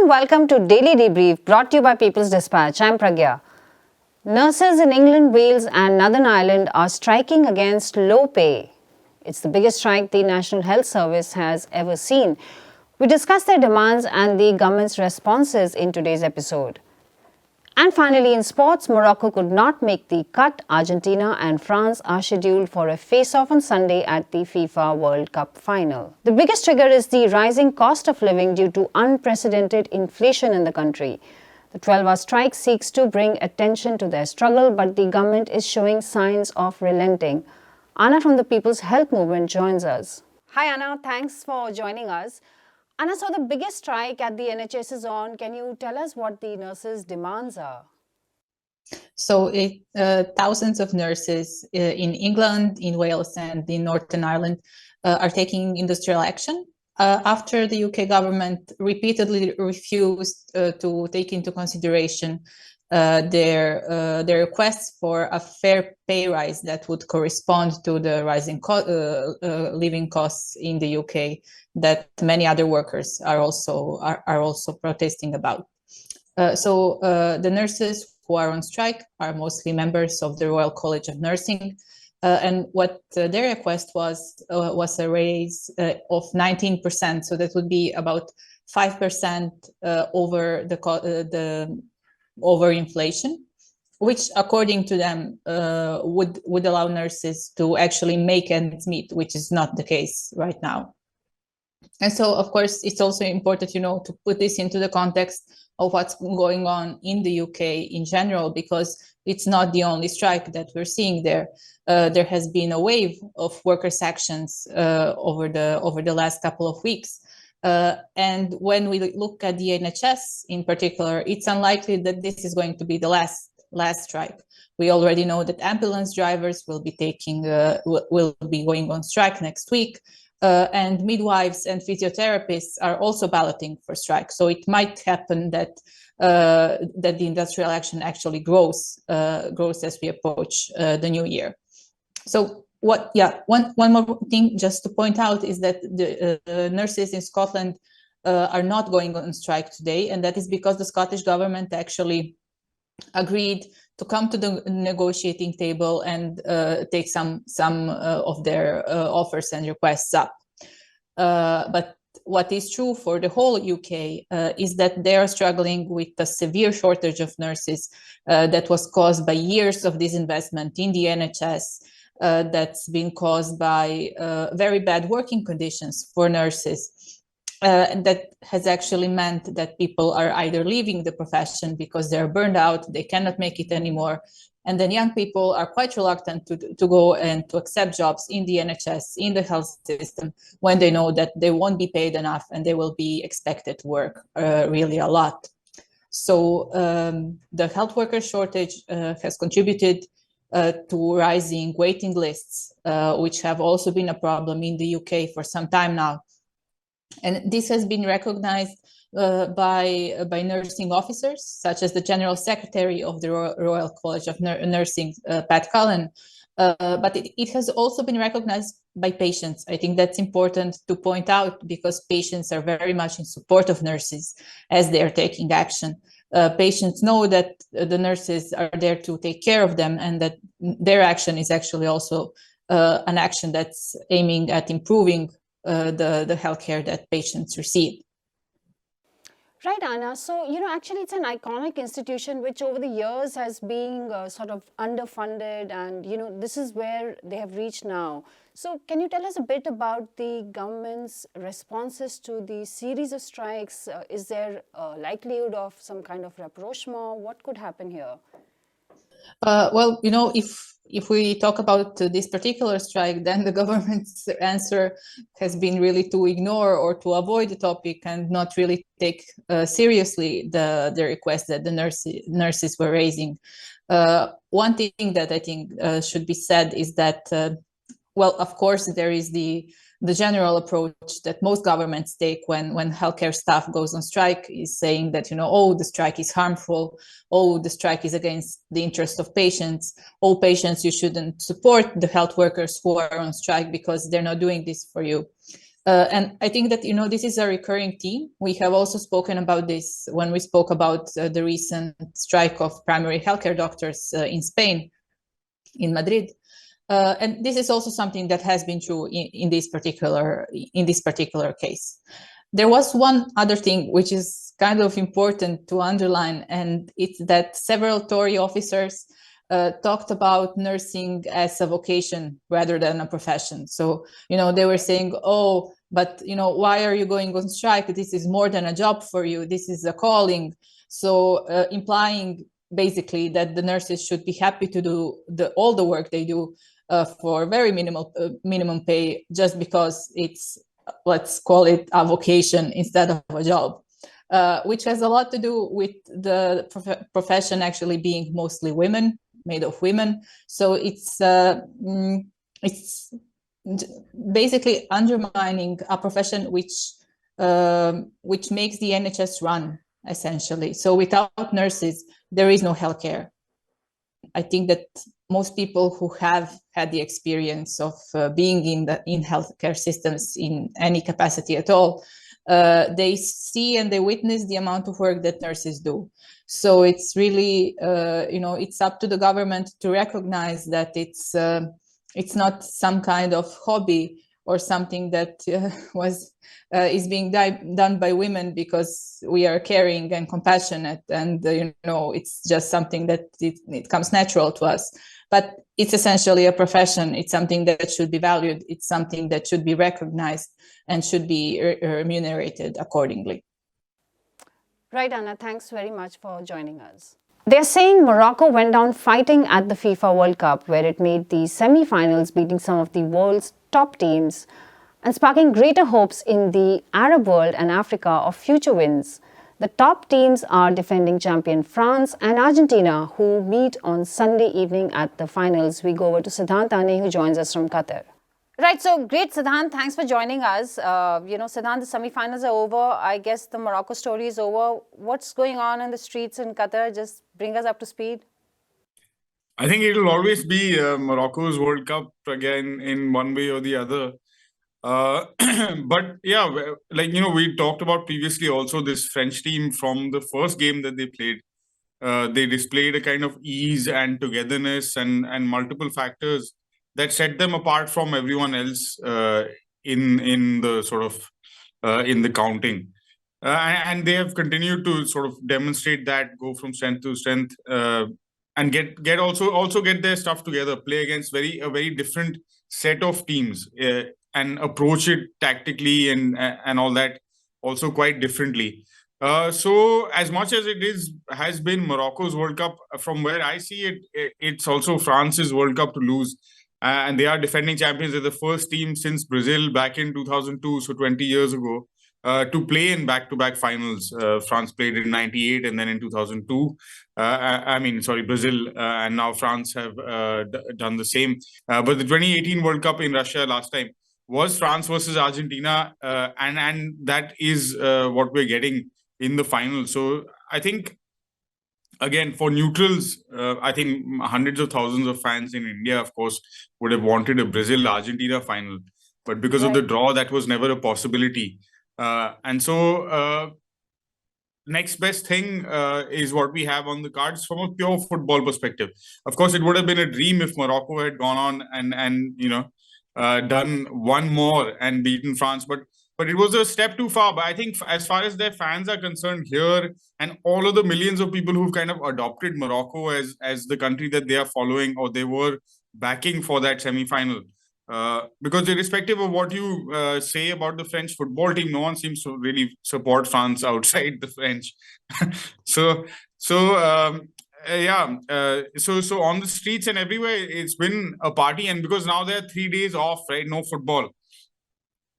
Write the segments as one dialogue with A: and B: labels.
A: and welcome to Daily Debrief brought to you by People's Dispatch. I'm Pragya. Nurses in England, Wales and Northern Ireland are striking against low pay. It's the biggest strike the National Health Service has ever seen. We discuss their demands and the government's responses in today's episode. And finally, in sports, Morocco could not make the cut. Argentina and France are scheduled for a face-off on Sunday at the FIFA World Cup final. The biggest trigger is the rising cost of living due to unprecedented inflation in the country. The 12-hour strike seeks to bring attention to their struggle, but the government is showing signs of relenting. Anna from the People's Health Movement joins us. Hi Anna, thanks for joining us. Anna, so the biggest strike at the NHS is on. Can you tell us what the nurses' demands are?
B: So thousands of nurses in England, in Wales and in Northern Ireland are taking industrial action after the UK government repeatedly refused to take into consideration their requests for a fair pay rise that would correspond to the rising living costs in the UK that many other workers are also protesting about. So the nurses who are on strike are mostly members of the Royal College of Nursing, and what their request was a raise of 19%. So that would be about 5% over over inflation, which, according to them, would allow nurses to actually make ends meet, which is not the case right now. And so, of course, it's also important, to put this into the context of what's going on in the UK in general, because it's not the only strike that we're seeing there. There has been a wave of workers' actions over the last couple of weeks. And when we look at the NHS in particular, it's unlikely that this is going to be the last strike. We already know that ambulance drivers will be going on strike next week. And midwives and physiotherapists are also balloting for strike. So it might happen that the industrial action actually grows as we approach the new year. So one more thing just to point out is that the nurses in Scotland are not going on strike today, and that is because the Scottish government actually agreed to come to the negotiating table and take some of their offers and requests up. But what is true for the whole UK is that they are struggling with a severe shortage of nurses that was caused by years of disinvestment in the NHS, that's been caused by very bad working conditions for nurses. And that has actually meant that people are either leaving the profession because they're burned out, they cannot make it anymore. And then young people are quite reluctant to go and to accept jobs in the NHS, in the health system, when they know that they won't be paid enough and they will be expected to work really a lot. So the health worker shortage has contributed to rising waiting lists, which have also been a problem in the UK for some time now. And this has been recognized by nursing officers, such as the General Secretary of the Royal College of Nursing, Pat Cullen. But it has also been recognized by patients. I think that's important to point out, because patients are very much in support of nurses as they are taking action. Patients know that the nurses are there to take care of them, and that their action is actually also an action that's aiming at improving the healthcare that patients receive.
A: Right, Anna. So, actually it's an iconic institution which over the years has been sort of underfunded, and, this is where they have reached now. So, can you tell us a bit about the government's responses to the series of strikes? Is there a likelihood of some kind of rapprochement? What could happen here?
B: Well, if we talk about this particular strike, then the government's answer has been really to ignore or to avoid the topic and not really take seriously the request that the nurses were raising. One thing that I think should be said is that, well, of course, there is the general approach that most governments take when healthcare staff goes on strike, is saying that, the strike is harmful, the strike is against the interest of patients, patients, you shouldn't support the health workers who are on strike because they're not doing this for you. And I think that, this is a recurring theme. We have also spoken about this when we spoke about the recent strike of primary healthcare doctors in Spain, in Madrid. And this is also something that has been true in this particular case. There was one other thing which is kind of important to underline, and it's that several Tory officers talked about nursing as a vocation rather than a profession. So, they were saying, oh, but, why are you going on strike? This is more than a job for you. This is a calling. So implying basically that the nurses should be happy to do all the work they do for very minimum pay, just because it's, let's call it a vocation instead of a job, which has a lot to do with the profession actually being mostly made of women. So it's basically undermining a profession which makes the NHS run, essentially. So without nurses, there is no healthcare. I think that most people who have had the experience of being in healthcare systems in any capacity at all, they see and they witness the amount of work that nurses do. So it's really, it's up to the government to recognize that it's not some kind of hobby or something that is being done by women because we are caring and compassionate, and it's just something that it comes natural to us. But it's essentially a profession. It's something that should be valued. It's something that should be recognized and should be remunerated accordingly.
A: Right, Anna, thanks very much for joining us. They're saying Morocco went down fighting at the FIFA World Cup, where it made the semi-finals, beating some of the world's top teams and sparking greater hopes in the Arab world and Africa of future wins. The top teams are defending champion France and Argentina, who meet on Sunday evening at the finals. We go over to Siddhant Ane, who joins us from Qatar. Right, so great, Siddhant. Thanks for joining us. Siddhant, the semi-finals are over. I guess the Morocco story is over. What's going on in the streets in Qatar? Just bring us up to speed.
C: I think it'll always be Morocco's World Cup again in one way or the other. But yeah, we talked about previously also this French team from the first game that they played. They displayed a kind of ease and togetherness and multiple factors that set them apart from everyone else in the sort of in the counting. And they have continued to sort of demonstrate that, go from strength to strength, and get also get their stuff together, play against a very different set of teams, and approach it tactically and all that also quite differently. So as much as has been Morocco's World Cup, from where I see it, it's also France's World Cup to lose. And they are defending champions. They're the first team since Brazil back in 2002, so 20 years ago, to play in back-to-back finals. France played in 98 and then in 2002. Brazil and now France have done the same. But the 2018 World Cup in Russia last time was France versus Argentina, and that is what we're getting in the final. So I think, again, for neutrals, I think hundreds of thousands of fans in India, of course, would have wanted a Brazil-Argentina final. But because of the draw, that was never a possibility. And so next best thing is what we have on the cards from a pure football perspective. Of course, it would have been a dream if Morocco had gone on and done one more and beaten France. But it was a step too far. But I think as far as their fans are concerned here, and all of the millions of people who've kind of adopted Morocco as the country that they are following or they were backing for that semi-final. Because irrespective of what you say about the French football team, no one seems to really support France outside the French. So on the streets and everywhere, it's been a party. And because now there are 3 days off, right? No football.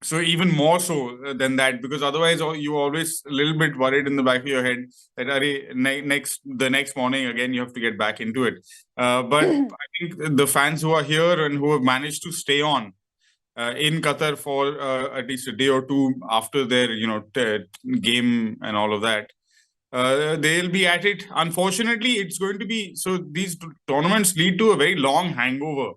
C: So even more so than that, because otherwise you're always a little bit worried in the back of your head that the next morning again you have to get back into it. But I think the fans who are here and who have managed to stay on in Qatar for at least a day or two after their game and all of that, they'll be at it. Unfortunately, it's going to be so. These tournaments lead to a very long hangover,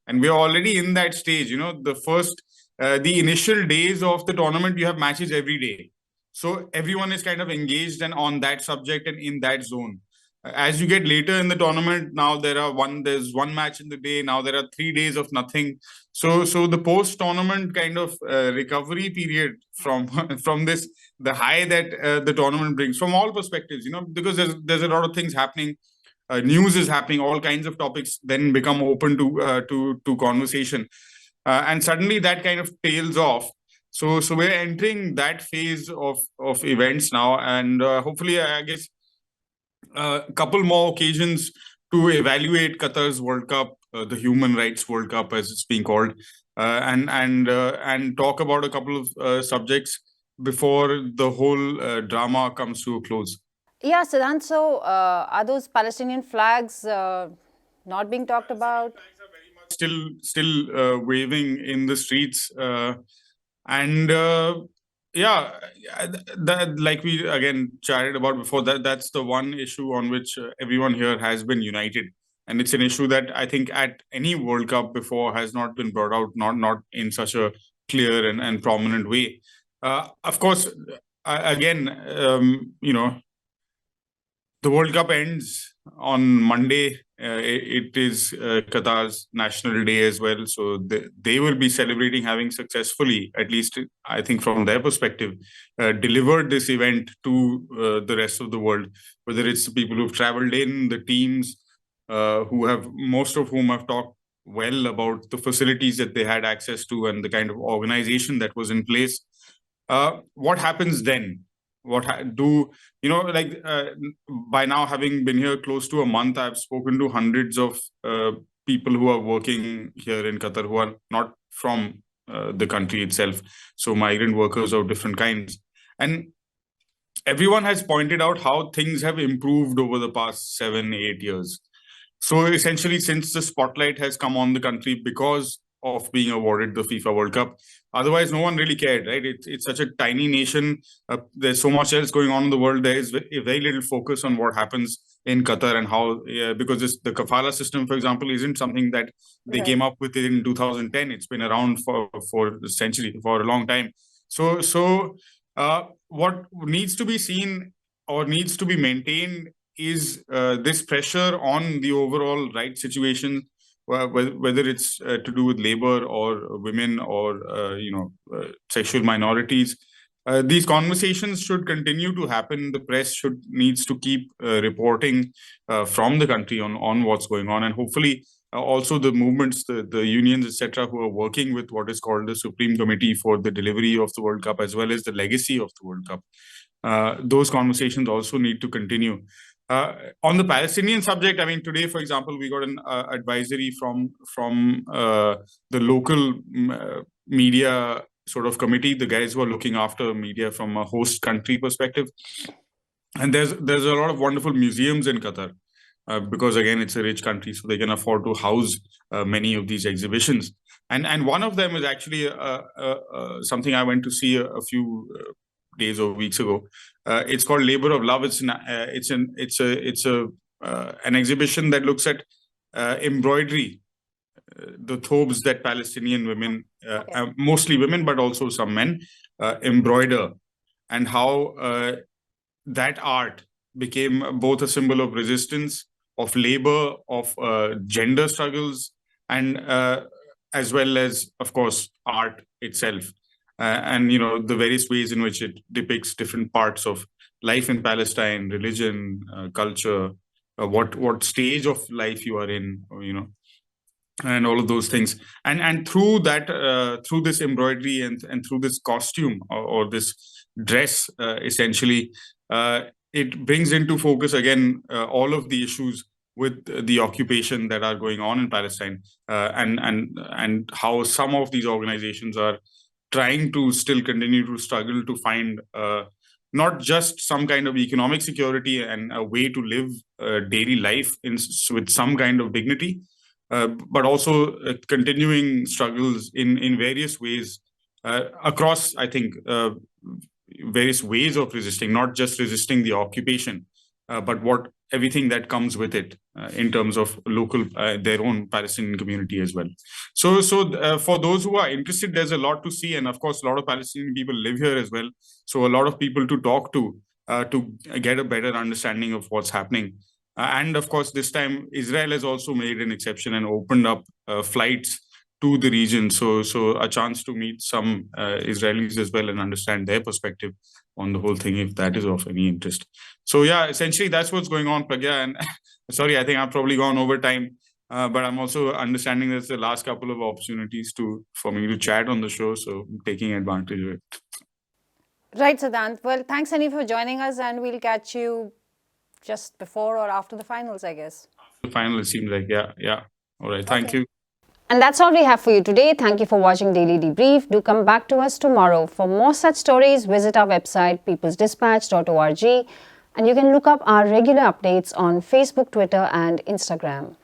C: and we're already in that stage. The first the initial days of the tournament, you have matches every day. So everyone is kind of engaged and on that subject and in that zone. As you get later in the tournament, now there's one match in the day. Now there are 3 days of nothing. So the post tournament kind of recovery period from from this, the high that the tournament brings from all perspectives, because there's a lot of things happening. News is happening, all kinds of topics then become open to conversation, and suddenly that kind of tails off. So we're entering that phase of events now, and hopefully, I guess, a couple more occasions to evaluate Qatar's World Cup, the Human Rights World Cup, as it's being called, and talk about a couple of subjects before the whole drama comes to a close.
A: Yeah, Siddhant, so are those Palestinian flags not being talked about?
C: Still waving in the streets, and yeah, that, like we again chatted about before, that's the one issue on which everyone here has been united, and it's an issue that I think at any World Cup before has not been brought out, not in such a clear and prominent way. Of course, again, the World Cup ends on Monday. It is Qatar's National Day as well. So they will be celebrating having successfully, at least I think from their perspective, delivered this event to the rest of the world, whether it's the people who've traveled in, the teams, most of whom have talked well about the facilities that they had access to and the kind of organization that was in place. What happens then? By now, having been here close to a month, I've spoken to hundreds of people who are working here in Qatar who are not from the country itself. So migrant workers of different kinds. And everyone has pointed out how things have improved over the past 7-8 years. So essentially, since the spotlight has come on the country because of being awarded the FIFA World Cup, otherwise no one really cared, right? It's such a tiny nation. There's so much else going on in the world. There is very little focus on what happens in Qatar and how, because the kafala system, for example, isn't something that they came up with in 2010. It's been around for a century, for a long time. So what needs to be seen or needs to be maintained is this pressure on the overall right situation, whether it's to do with labor or women or sexual minorities. These conversations should continue to happen. The press needs to keep reporting from the country on what's going on, and hopefully also the movements, the unions, etc., who are working with what is called the Supreme Committee for the Delivery of the World Cup, as well as the legacy of the World Cup. Those conversations also need to continue. On the Palestinian subject, I mean, today, for example, we got an advisory from the local media sort of committee, the guys who are looking after media from a host country perspective. And there's a lot of wonderful museums in Qatar because, again, it's a rich country, so they can afford to house many of these exhibitions. And one of them is actually something I went to see a few days or weeks ago. It's called Labor of Love. It's an exhibition that looks at embroidery, the thobes that Palestinian women, mostly women, but also some men, embroider, and how that art became both a symbol of resistance, of labor, of gender struggles, and as well as, of course, art itself. And the various ways in which it depicts different parts of life in Palestine, religion, culture, what stage of life you are in, and all of those things. And through that, through this embroidery and through this costume or this dress, essentially, it brings into focus again all of the issues with the occupation that are going on in Palestine, and how some of these organizations are trying to still continue to struggle to find not just some kind of economic security and a way to live daily life with some kind of dignity, but also continuing struggles in various ways across, I think, various ways of resisting, not just resisting the occupation, but what everything that comes with it in terms of local, their own Palestinian community as well. So for those who are interested, there's a lot to see, and of course, a lot of Palestinian people live here as well. So a lot of people to talk to get a better understanding of what's happening. And of course, this time Israel has also made an exception and opened up flights to the region. So a chance to meet some Israelis as well and understand their perspective on the whole thing, if that is of any interest. So yeah, essentially that's what's going on, Pragya. And sorry, I think I've probably gone over time, but I'm also understanding there's the last couple of opportunities for me to chat on the show, so I'm taking advantage of it.
A: Right, Siddhant. Well, thanks, Annie, for joining us, and we'll catch you just before or after the finals, I guess.
C: The final, it seems like, yeah. All right, thank you.
A: And that's all we have for you today. Thank you for watching Daily Debrief. Do come back to us tomorrow. For more such stories, visit our website, peoplesdispatch.org, and you can look up our regular updates on Facebook, Twitter, and Instagram.